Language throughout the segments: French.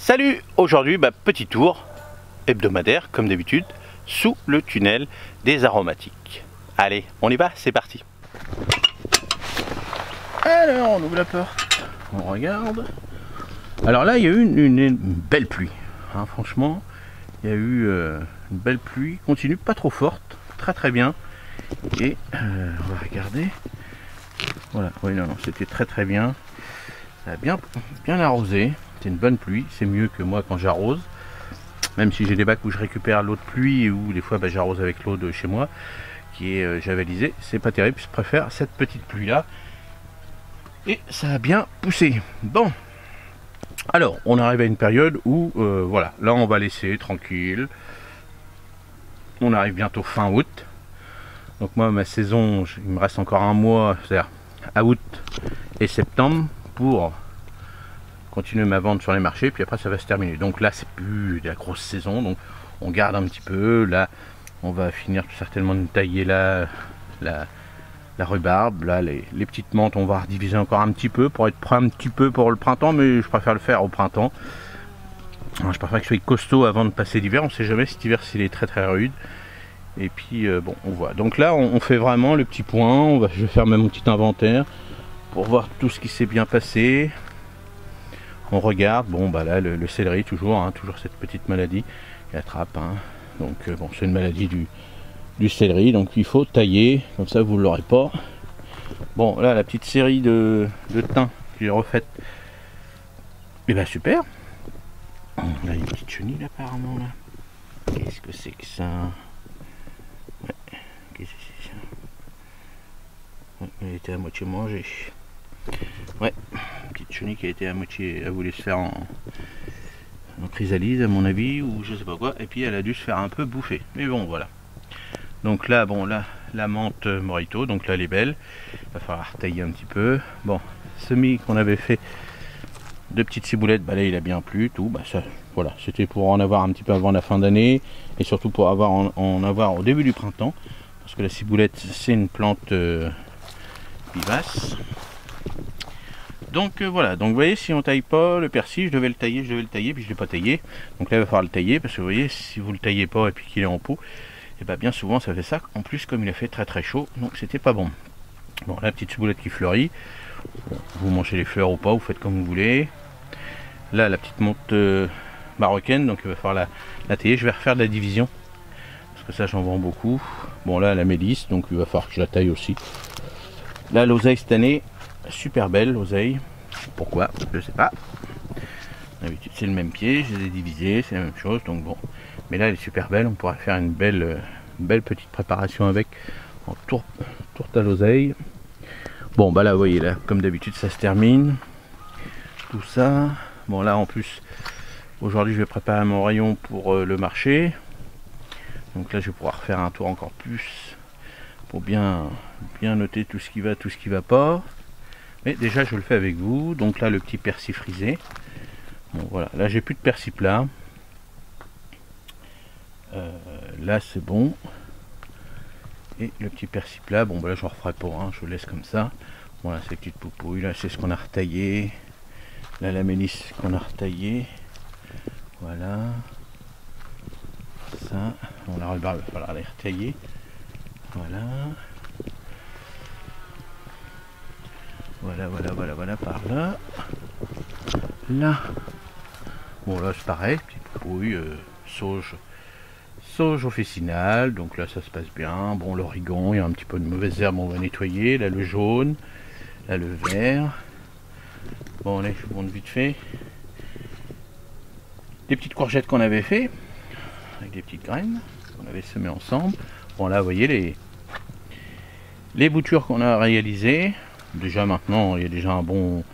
Salut, aujourd'hui petit tour hebdomadaire comme d'habitude sous le tunnel des aromatiques. Allez, on y va, c'est parti. Alors on ouvre la porte, on regarde. Alors là il y a eu une belle pluie, hein, franchement il y a eu une belle pluie, continue, pas trop forte, très bien. Et on va regarder. Voilà, oui non, c'était très bien. Ça a bien arrosé. C'est une bonne pluie, c'est mieux que moi quand j'arrose. Même si j'ai des bacs où je récupère l'eau de pluie ou des fois j'arrose avec l'eau de chez moi qui est javalisée, c'est pas terrible, je préfère cette petite pluie là. Et ça a bien poussé. Bon, alors on arrive à une période où voilà, là on va laisser tranquille. On arrive bientôt fin août. Donc moi ma saison, il me reste encore un mois, c'est-à-dire à août et septembre pour continuer ma vente sur les marchés, puis après ça va se terminer. Donc là c'est plus de la grosse saison, donc on garde un petit peu. Là on va finir tout certainement de tailler la rhubarbe, là les petites menthes on va rediviser encore un petit peu pour être prêt un petit peu pour le printemps, mais je préfère le faire au printemps. Je préfère que ce soit costaud avant de passer l'hiver, on sait jamais cet hiver s'il est très rude. Et puis bon, on voit. Donc là on fait vraiment le petit point, je vais faire même mon petit inventaire pour voir tout ce qui s'est bien passé. On regarde, bon là le céleri toujours, hein, toujours cette petite maladie qui attrape, hein. Donc bon, c'est une maladie du céleri, donc il faut tailler, comme ça vous ne l'aurez pas. Bon là la petite série de thym que j'ai refaite, et bien super. Là il y a une petite chenille là, apparemment là. Qu'est-ce que c'est que ça? Ouais. Qu'est-ce que c'est ça? Ouais, elle était à moitié mangée. Ouais, petite chenille qui a été à moitié, elle voulait se faire en chrysalide à mon avis, ou je sais pas quoi, et puis elle a dû se faire un peu bouffer. Mais bon voilà. Donc là, bon là, la menthe Morito, donc là elle est belle. Il va falloir tailler un petit peu. Bon, semis qu'on avait fait de petites ciboulettes, là il a bien plu, tout. Ça, voilà, c'était pour en avoir un petit peu avant la fin d'année, et surtout pour en avoir au début du printemps, parce que la ciboulette c'est une plante vivace. Donc voilà, donc vous voyez, si on taille pas le persil, je devais le tailler, puis je l'ai pas taillé. Donc là il va falloir le tailler, parce que vous voyez, si vous le taillez pas et puis qu'il est en pot, et bien souvent ça fait ça. En plus comme il a fait très chaud, donc c'était pas bon. Bon, la petite ciboulette qui fleurit, bon, vous mangez les fleurs ou pas, vous faites comme vous voulez. Là la petite menthe marocaine, donc il va falloir la tailler, je vais refaire de la division, parce que ça j'en vends beaucoup. Bon là la mélisse, donc il va falloir que je la taille aussi. Là l'oseille cette année, super belle l'oseille, pourquoi je sais pas. D'habitude c'est le même pied, je les ai divisés, c'est la même chose, donc bon. Mais là elle est super belle, on pourra faire une belle petite préparation avec, en tourte à l'oseille. Bon là vous voyez, là comme d'habitude ça se termine, tout ça. Bon là en plus aujourd'hui je vais préparer mon rayon pour le marché, donc là je vais pouvoir faire un tour encore plus pour bien noter tout ce qui va pas. Mais déjà je le fais avec vous. Donc là le petit persil frisé, bon voilà, là j'ai plus de persil plat, là c'est bon. Et le petit persil plat, bon là je ne referai pas, hein, je le laisse comme ça. Voilà, ces petites poupouilles là, c'est ce qu'on a retaillé. Là la mélisse qu'on a retaillé, voilà ça. Bon la rhubarbe il va falloir les retailler, voilà. Voilà par là. Là. Bon là c'est pareil, petite poupouille, sauge officinale, donc là ça se passe bien. Bon l'origan, il y a un petit peu de mauvaises herbes, on va nettoyer. Là le jaune, là le vert. Bon allez, je vous montre vite fait. Des petites courgettes qu'on avait fait, avec des petites graines, qu'on avait semées ensemble. Bon là vous voyez les boutures qu'on a réalisées. Déjà maintenant il y a déjà un bon,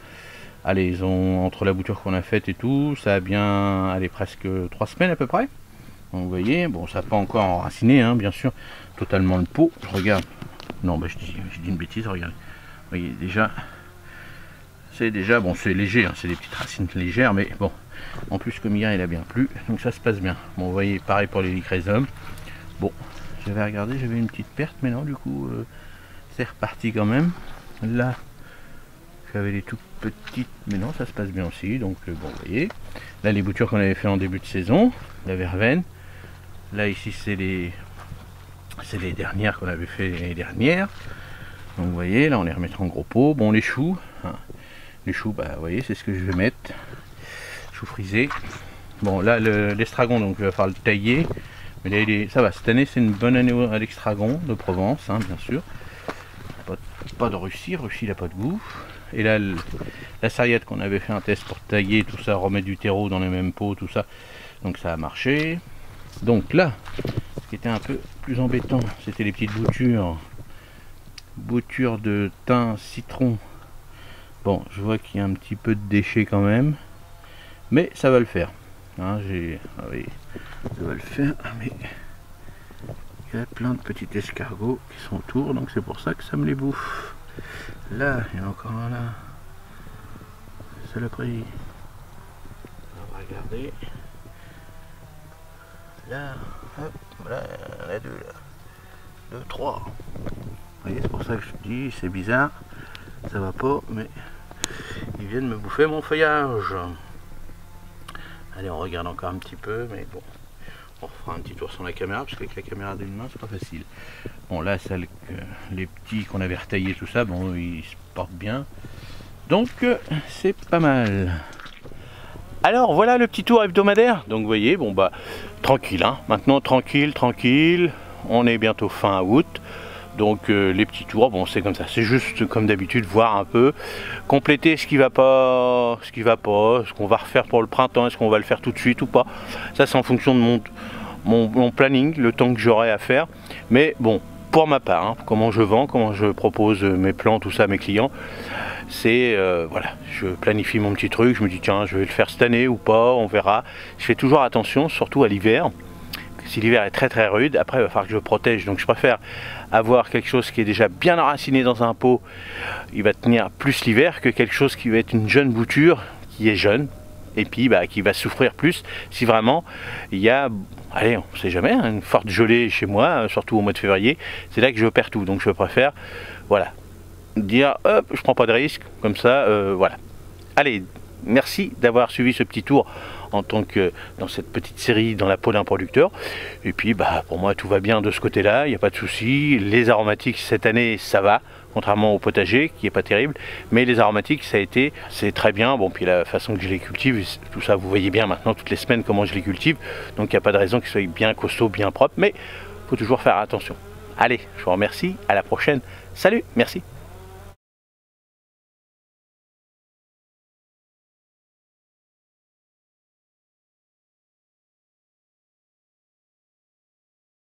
allez, ils ont, entre la bouture qu'on a faite et tout, ça a bien, allez, presque 3 semaines à peu près. Donc vous voyez, bon ça n'a pas encore enraciné, hein, bien sûr, totalement le pot. Je regarde, non je dis une bêtise, regardez. Vous voyez déjà, c'est déjà, bon c'est léger, hein, c'est des petites racines légères, mais bon, en plus comme hier il a bien plu, donc ça se passe bien. Bon vous voyez, pareil pour les lycrésums. Bon, j'avais regardé, j'avais une petite perte, mais non, du coup c'est reparti quand même. Là J'avais les toutes petites, mais non, ça se passe bien aussi. Donc bon, vous voyez. Là, les boutures qu'on avait fait en début de saison, la verveine. Là, ici, c'est les dernières qu'on avait fait l'année dernière. Donc vous voyez, là, on les remettra en gros pot. Bon, les choux, hein. Les choux, bah, vous voyez, c'est ce que je vais mettre. Choux frisés. Bon, là, l'estragon, donc il va falloir le tailler. Mais là, ça va, cette année, c'est une bonne année à l'estragon de Provence, hein, bien sûr. Pas de Russie, il n'a pas de goût. Et là, la sarriette qu'on avait fait un test pour tailler, tout ça, remettre du terreau dans les mêmes pots, tout ça. Donc ça a marché. Donc là, ce qui était un peu plus embêtant, c'était les petites boutures. Boutures de thym, citron. Bon, je vois qu'il y a un petit peu de déchets quand même. Mais ça va le faire. Hein, ah oui, ça va le faire, mais il y a plein de petits escargots qui sont autour, donc c'est pour ça que ça me les bouffe. Là, il y en a encore un là. Saloperie. On va regarder. Là, hop, là, il y en a deux là. 2, 3. Vous voyez, c'est pour ça que je dis, c'est bizarre. Ça va pas, mais ils viennent me bouffer mon feuillage. Allez, on regarde encore un petit peu, mais bon. On refera un petit tour sur la caméra, parce qu'avec la caméra d'une main, c'est pas facile. Bon, là, les petits qu'on avait retaillés, tout ça, bon, ils se portent bien. Donc, c'est pas mal. Alors, voilà le petit tour hebdomadaire. Donc, vous voyez, bon, bah, tranquille, hein. Maintenant, tranquille. On est bientôt fin août. Donc, les petits tours, bon, c'est comme ça. C'est juste, comme d'habitude, voir un peu, compléter ce qui va pas, ce qu'on va refaire pour le printemps, est-ce qu'on va le faire tout de suite ou pas. Ça, c'est en fonction de mon planning, le temps que j'aurai à faire. Mais bon, pour ma part, hein, comment je vends, comment je propose mes plans, tout ça à mes clients, c'est, voilà, je planifie mon petit truc, je me dis, tiens, je vais le faire cette année ou pas, on verra. Je fais toujours attention, surtout à l'hiver. Si l'hiver est très rude, après il va falloir que je protège, donc je préfère avoir quelque chose qui est déjà bien enraciné dans un pot, il va tenir plus l'hiver, que quelque chose qui va être une jeune bouture, qui est jeune, et puis bah, qui va souffrir plus si vraiment il y a, allez, on ne sait jamais, hein, une forte gelée chez moi, surtout au mois de février, c'est là que je perds tout, donc je préfère, voilà, dire, hop, je prends pas de risque, comme ça, voilà. Allez, merci d'avoir suivi ce petit tour en tant que dans cette petite série dans la peau d'un producteur. Et puis bah pour moi tout va bien de ce côté là, il n'y a pas de souci. Les aromatiques cette année ça va, contrairement au potager qui est pas terrible, mais les aromatiques c'est très bien. Bon, puis la façon que je les cultive, tout ça vous voyez bien maintenant toutes les semaines comment je les cultive, donc il n'y a pas de raison qu'ils soient bien costauds, bien propres, mais il faut toujours faire attention. Allez, je vous remercie, à la prochaine, salut, merci.